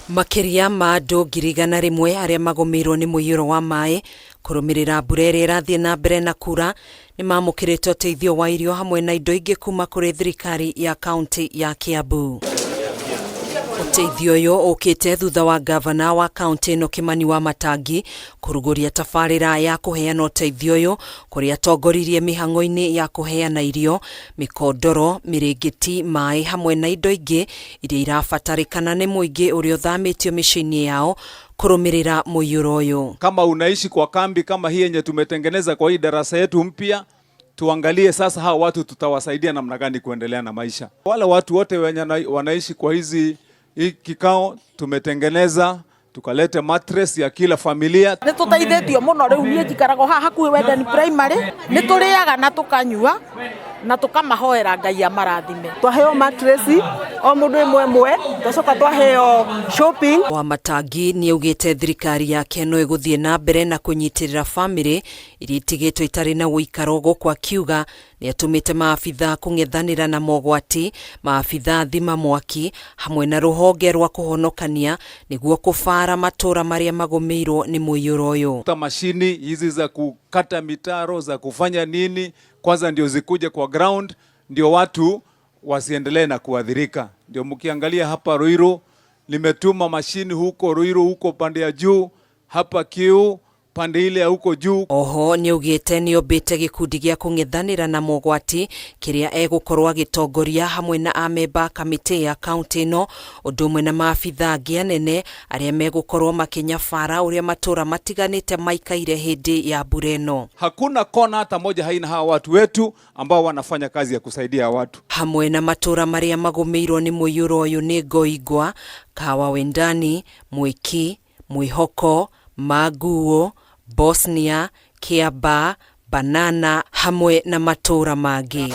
Makiria ma andu ngiri igana rimwe aria magomirwo ni muiyuro wa mai kurumirira mbura iria irathie na mbere na kura ni mamukirite uteithio wa irio hamwe na indo ingi kuma kuri thirikari ya kaunti ya Kiambu. Uteithio uyu ukite thutha wa gavana wa kaunti ino Kimani Wamatangi kuruguria tabarira ya kuheana uteithio uyu kuria atongoririe mihang'o-ini ya kuheana irio, mikondoro, miringiti, mai hamwe na indo ingi iria irabatarikana ni muingi uria uthamitio micii-ini yao kurumirira muiyuro uyu. Kama unaishi kwa kambi kama hii yenye tumetengeneza kwa hii darasa yetu mpya, tuangalie sasa hao watu tutawasaidia namna gani kuendelea na maisha. Wale watu wote wenye wanaishi kwa hii kikao tumetengeneza, tukalete mattress ya kila familia. Nitutaithitio muno riu nie njikarago haha hakuhi Wendani Primary, nituriaga na tukanyua na tukamahoera Ngai amarathime. Twaheo mattress o mundu imwe twacoka twaheo shopping. Wamatangi ni augite thirikari yake no iguthie na mbere na kunyitirira family iria itigitwo itari na guikaro gukwa kiuga ni atumite maabitha kung'ethanira na mogwati, maabitha thima mwaki hamwe na ruhonge rwa kuhonokania niguo kufara matura maria magomeirwo ni muiyuro uyu. Mashini hizi za kukata mitaro za kufanya nini kwanza ndio zikuje kwa ground, ndio watu wasiendelee na kuadhirika. Ndio mkiangalia hapa Ruiru limetuma mashini huko Ruiru, huko pande ya juu, hapa Kiu pande ile ya huko juu. Oho ni ugite ni obete gikundi gia kung'ethanira na mogwati kiria egukorwa gitongoria hamwe na amemba kamiti ya kaunti ino udumwe na maabitha angi anene aria megukorwo makinyabara uria matura matiganite maikaire hindi ya mbura ino. Hakuna kona hata moja haina hawa watu wetu ambao wanafanya kazi ya kusaidia watu. Hamwe na matura maria magomeirwo ni muiyuro uyu ni Ngoigwa, Kawa, Wendani, Mwiki, Mwihoko, Maguo, Bosnia, Kiaba, Banana hamwe na matura mangi.